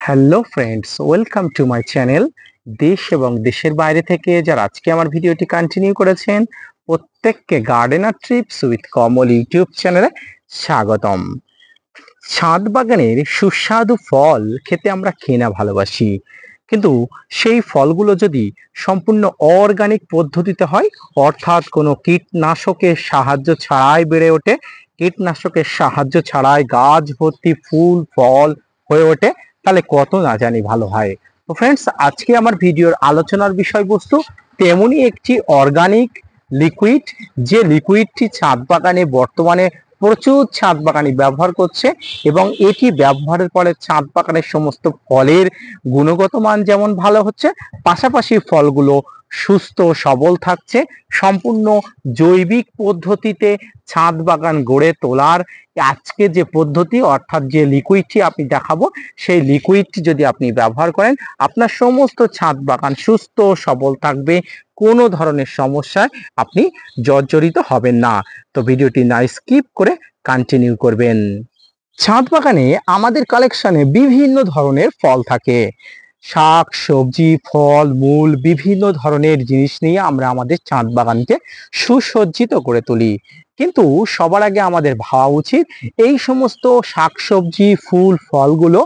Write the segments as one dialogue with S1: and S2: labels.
S1: Hello friends, welcome to my channel. দেশ এবং দেশের বাইরে থেকে যারা আজকে আমার ভিডিওটি কন্টিনিউ করেছেন, প্রত্যেককে gardener TRIPS with Kamal YouTube চ্যানেলে স্বাগতম। ছাদ বাগানের সুস্বাদু ফল খেতে আমরা খেয়ে না ভালোবাসি, কিন্তু সেই ফলগুলো যদি সম্পূর্ণ অর্গানিক পদ্ধতিতে হয়, অর্থাৎ কোনো কীটনাশকের সাহায্য ছাড়াই বেড়ে ওঠে, কীটনাশকের সাহায্য ছাড়াই গাছ ভর্তি ফুল ফল হয়ে ওঠে, তাহলে কত না জানি ভালো হয়। তো ফ্রেন্ডস, আজকে আমার ভিডিওর আলোচনার বিষয়বস্তু তেমনই একটি অর্গানিক লিকুইড, যে লিকুইডটি ছাদ বাগানে বর্তমানে প্রচুর ছাদ বাগানি ব্যবহার করছে, এবং এটি ব্যবহারের ফলে ছাদ বাগানের সমস্ত ফলের গুণগত মান যেমন ভালো হচ্ছে, পাশাপাশি ফলগুলো সুস্থ সবল থাকছে। সম্পূর্ণ জৈবিক পদ্ধতিতে ছাদ বাগান গড়ে তোলার আজকে যে পদ্ধতি, অর্থাৎ যে লিকুইডটি আপনি দেখাবো, সেই লিকুইডটি যদি আপনি ব্যবহার করেন, আপনার সমস্ত ছাদ বাগান সুস্থ সবল থাকবে, কোনো ধরনের সমস্যায় আপনি জর্জরিত হবেন না। তো ভিডিওটি না স্কিপ করে কন্টিনিউ করবেন। ছাদ বাগানে আমাদের কালেকশনে বিভিন্ন ধরনের ফল থাকে, শাক সবজি ফল মূল বিভিন্ন ধরনের জিনিস নিয়ে আমরা আমাদের ছাদ বাগানকে সুসজ্জিত করে তুলি। কিন্তু সবার আগে আমাদের ভাবা উচিত, এই সমস্ত শাক সবজি ফুল ফলগুলো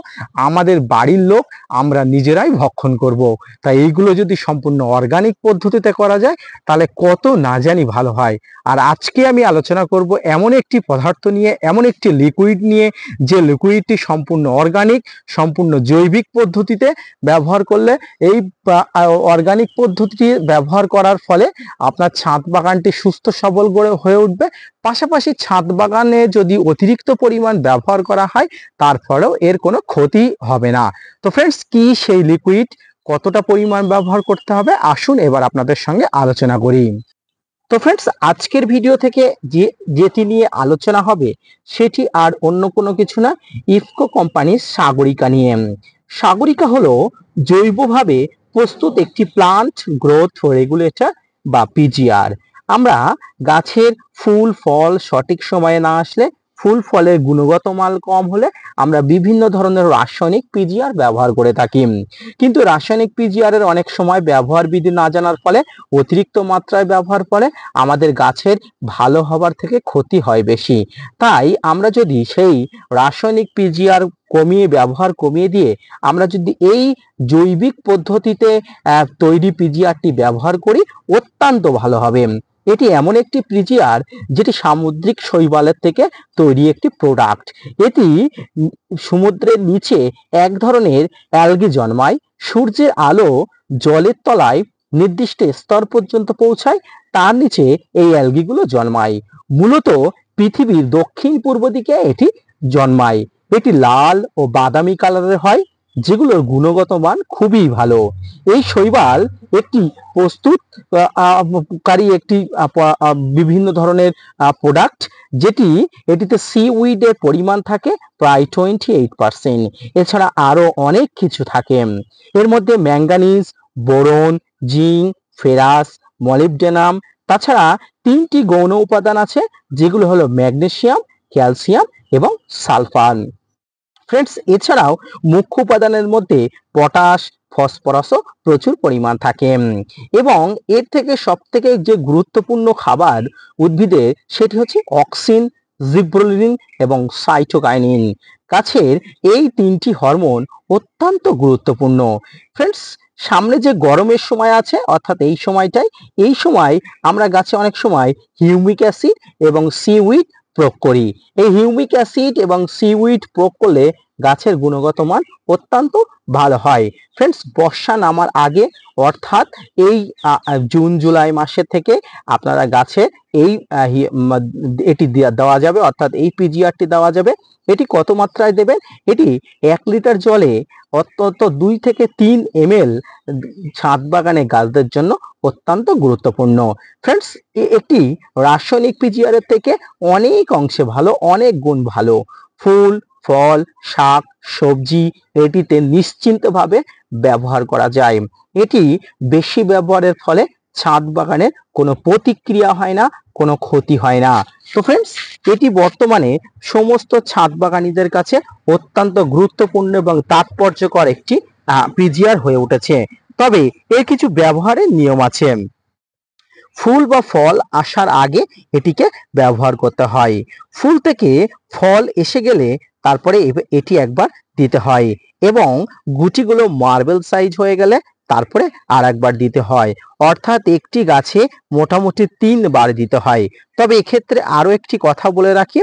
S1: আমাদের বাড়ির লোক আমরা নিজেরাই ভক্ষণ করব। তাই এইগুলো যদি সম্পূর্ণ অর্গানিক পদ্ধতিতে করা যায়, তাহলে কত না জানি ভালো হয়। আর আজকে আমি আলোচনা করব এমন একটি পদার্থ নিয়ে, এমন একটি লিকুইড নিয়ে, যে লিকুইডটি সম্পূর্ণ অর্গানিক, সম্পূর্ণ জৈবিক পদ্ধতিতে ব্যবহার করলে, এই অর্গানিক পদ্ধতিটি ব্যবহার করার ফলে আপনার ছাদ বাগানটি সুস্থ সবল হয়ে উঠবে। পাশাপাশি ছাদ বাগানে যদি অতিরিক্ত পরিমাণ ব্যবহার করা হয়, তার ফলেও এর কোনো ক্ষতি হবে না। তো ফ্রেন্ডস, কি সেই লিকুইড, কতটা পরিমাণ ব্যবহার করতে হবে, আসুন এবার আপনাদের সঙ্গে আলোচনা করি। তো ফ্রেন্ডস, আজকের ভিডিও থেকে যেটি নিয়ে আলোচনা হবে, সেটি আর অন্য কোনো কিছু না, ইফকো কোম্পানির সাগরিকা নিয়ে। সাগরিকা হলো জৈবভাবে প্রস্তুত একটি প্লান্ট গ্রোথ রেগুলেটর বা পিজিআর। আমরা গাছের ফুল ফল সঠিক সময়ে না আসলে, ফুল ফলের গুণগত মান কম হলে আমরা বিভিন্ন ধরনের রাসায়নিক পিজিআর ব্যবহার করে থাকি। কিন্তু রাসায়নিক পিজিআর এর অনেক সময় ব্যবহার বিধি না জানার ফলে, অতিরিক্ত মাত্রায় ব্যবহার ফলে আমাদের গাছের ভালো হবার থেকে ক্ষতি হয় বেশি। তাই আমরা যদি সেই রাসায়নিক পিজিআর ব্যবহার কমিয়ে দিয়ে আমরা যদি এই জৈবিক পদ্ধতিতে তৈরি পিজিআরটি ব্যবহার করি, অত্যন্ত ভালো হবে। এটি এমন একটি পিজিআর যেটি সামুদ্রিক শৈবালের থেকে তৈরি একটি প্রোডাক্ট। এটি সমুদ্রের নিচে এক ধরনের অ্যালগি জন্মায়, সূর্যের আলো জলের তলায় নির্দিষ্ট স্তর পর্যন্ত পৌঁছায়, তার নিচে এই অ্যালগিগুলো জন্মায়। মূলত পৃথিবীর দক্ষিণ পূর্ব দিকে এটি জন্মায়। এটি লাল ও বাদামি কালারের হয়, যেগুলোর গুণগত মান খুবই ভালো। এই শৈবাল একটি প্রস্তুতকারী একটি বিভিন্ন ধরনের প্রোডাক্ট, যেটি এটিতে সিউইডের পরিমাণ থাকে প্রায় 28%। এছাড়া আরো অনেক কিছু থাকে। এর মধ্যে manganese, boron, zinc, ferrous, molybdenum, তাছাড়া 3টি গৌণ উপাদান আছে, যেগুলো হলো ম্যাগনেসিয়াম, ক্যালসিয়াম এবং সালফার। ফ্রেন্ডস, এছাড়াও মুখ্য উপাদানের মধ্যে পটাশ, ফসফরাসও প্রচুর পরিমাণ থাকে। এবং এর থেকে সব থেকে যে গুরুত্বপূর্ণ খাবার উদ্ভিদের, সেটি হচ্ছে অক্সিন, জিব্রেলিন এবং সাইটোকাইনিন। গাছের এই 3টি হরমোন অত্যন্ত গুরুত্বপূর্ণ। ফ্রেন্ডস, সামনে যে গরমের সময় আছে, অর্থাৎ এই সময় আমরা গাছে অনেক সময় হিউমিক অ্যাসিড এবং সিউইড প্রয়োগ করি। এই হিউমিক অ্যাসিড এবং সিউইড প্রয়োগ করলে গাছের গুণগত মান অত্যন্ত ভালো হয়। ফ্রেন্ডস, বর্ষা নামার আগে, অর্থাৎ এই জুন জুলাই মাসের থেকে আপনারা গাছে এটি দেওয়া যাবে, অর্থাৎ এই পিজিআরটি দেওয়া যাবে। এটি কত মাত্রায় দেবেন? এটি 1 লিটার জলে অন্তত 2 থেকে 3 ml ছাদ বাগানে গাছদের জন্য অত্যন্ত গুরুত্বপূর্ণ। ফ্রেন্ডস, একটি রাসায়নিক পিজিআর এর থেকে অনেক অংশে ভালো, অনেক গুণ ভালো। ফুল ফল শাক সবজি এটিতে নিশ্চিন্তভাবে ব্যবহার করা যায়। এটি বেশি ব্যবহারের ফলে ছাদ বাগানের কোনো প্রতিক্রিয়া হয় না, কোনো ক্ষতি হয় না। তো ফ্রেন্ডস, এটি বর্তমানে সমস্ত ছাদ বাগানীদের কাছে অত্যন্ত গুরুত্বপূর্ণ এবং তাৎপর্যকর একটি পিজিআর হয়ে উঠেছে। তবে এর কিছু ব্যবহারের নিয়ম আছে। ফুল বা ফল আসার আগে এটিকে ব্যবহার করতে হয়। ফুল থেকে ফল এসে গেলে তারপরে এটি একবার দিতে হয় এবং গুটিগুলো মার্বেল সাইজ হয়ে গেলে তারপরে আর একবার দিতে হয়। অর্থাৎ একটি গাছে মোটামুটি 3 বার দিতে হয়। তবে এক্ষেত্রে আরো একটি কথা বলে রাখি,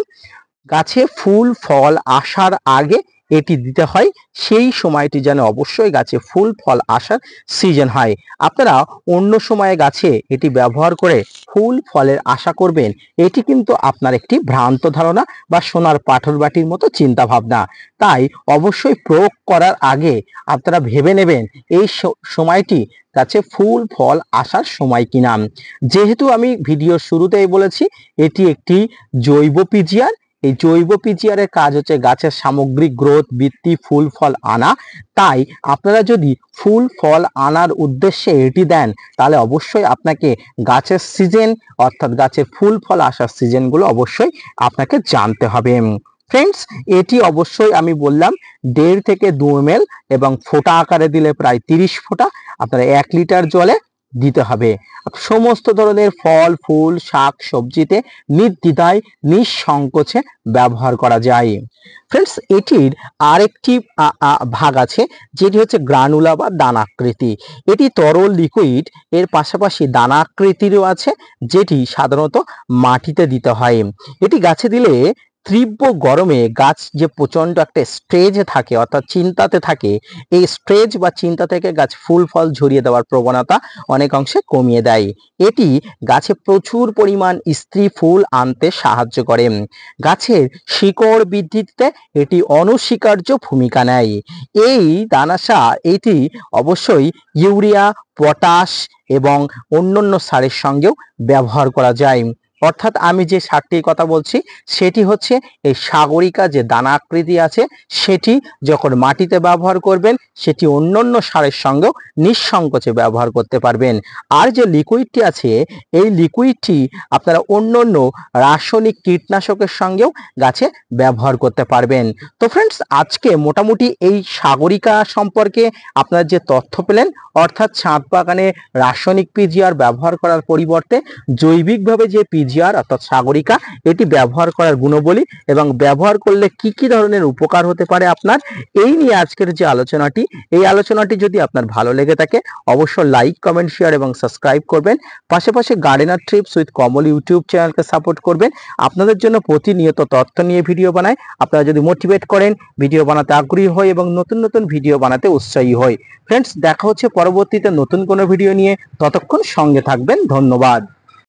S1: গাছে ফুল ফল আসার আগে এটি দিতে হয়। সেই সময়টি যেন অবশ্যই গাছে ফুল ফল আসার সিজন হয়। আপনারা অন্য সময়ে গাছে এটি ব্যবহার করে ফুল ফলের আশা করবেন, এটি কিন্তু আপনার একটি ভ্রান্ত ধারণা বা সোনার পাথর বাটির মতো চিন্তা ভাবনা। তাই অবশ্যই প্রয়োগ করার আগে আপনারা ভেবে নেবেন এই সময়টি গাছে ফুল ফল আসার সময় কিনা। যেহেতু আমি ভিডিওর শুরুতেই বলেছি এটি একটি জৈব পিজিআর। এই জৈব পিজিআর এর কাজ হচ্ছে গাছের সামগ্রিক গ্রোথ, বৃদ্ধি, ফুল ফল আনা। তাই আপনারা যদি ফুল ফল আনার উদ্দেশ্যে এটি দেন তাহলে অবশ্যই আপনাকে গাছের সিজন অর্থাৎ গাছের ফুল ফল আসার সিজনগুলো অবশ্যই আপনাকে জানতে হবে। ফ্রেন্ডস, এটি অবশ্যই আমি বললাম 1.5 থেকে 2 ml এবং ফোঁটা আকারে দিলে প্রায় 30 ফোঁটা আপনারা 1 লিটার জলে দিতে হবে। সমস্ত ধরনের ফল ফুল শাক সবজিতে নির্দ্বিধায় নিঃসংকোচে ব্যবহার করা যায়। ফ্রেন্ডস, এটির আরেকটি ভাগ আছে যেটি হচ্ছে গ্রানুলা বা দানাকৃতি। এটি তরল লিকুইড, এর পাশাপাশি দানাকৃতিরও আছে যেটি সাধারণত মাটিতে দিতে হয়। এটি গাছে দিলে তীব্র গরমে গাছ যে প্রচন্ড একটা স্ট্রেজে থাকে অর্থাৎ চিন্তাতে থাকে, এই স্ট্রেজ বা চিন্তা থেকে গাছ ফুল ফল ঝরিয়ে দেওয়ার প্রবণতা অনেক অংশে কমিয়ে দেয়। এটি গাছে প্রচুর পরিমাণ স্ত্রী ফুল আনতে সাহায্য করে। গাছের শিকড় বৃদ্ধিতে এটি অনস্বীকার্য ভূমিকা নেয়। এই দানাসার এটি অবশ্যই ইউরিয়া, পটাশ এবং অন্যান্য সারের সঙ্গেও ব্যবহার করা যায়। অর্থাৎ আমি যে সারটির কথা বলছি সেটি হচ্ছে এই সাগরিকা যে দানা আকৃতি আছে সেটি যখন মাটিতে ব্যবহার করবেন সেটি অন্যান্য সারের সঙ্গেও নিঃসংকোচে ব্যবহার করতে পারবেন। আর যে লিকুইডটি আছে এই লিকুইডটি আপনারা অন্যান্য রাসায়নিক কীটনাশকের সঙ্গেও গাছে ব্যবহার করতে পারবেন। তো ফ্রেন্ডস, আজকে মোটামুটি এই সাগরিকা সম্পর্কে আপনারা যে তথ্য পেলেন, অর্থাৎ ছাদ বাগানে রাসায়নিক পিজিআর ব্যবহার করার পরিবর্তে জৈবিকভাবে যে পিজিআর অর্থাৎ সাগরিকা এটি ব্যবহার করার গুণাবলী এবং ব্যবহার করলে কি কি ধরনের উপকার হতে পারে আপনার, এই নিয়ে আজকের যে আলোচনাটি, এই আলোচনাটি যদি আপনার ভালো লেগে থাকে অবশ্যই লাইক কমেন্ট শেয়ার এবং সাবস্ক্রাইব করবেন। পাশাপাশি gardener TRIPS with Kamal YouTube চ্যানেলকে সাপোর্ট করবেন। আপনাদের জন্য প্রতিনিয়ত তথ্য নিয়ে ভিডিও বানাই। আপনারা যদি মোটিভেট করেন, ভিডিও বানাতে আগ্রহী হয় এবং নতুন নতুন ভিডিও বানাতে উৎসাহী হয়। ফ্রেন্ডস, দেখা হচ্ছে পরবর্তীতে নতুন কোনো ভিডিও নিয়ে। ততক্ষণ সঙ্গে থাকবেন। ধন্যবাদ।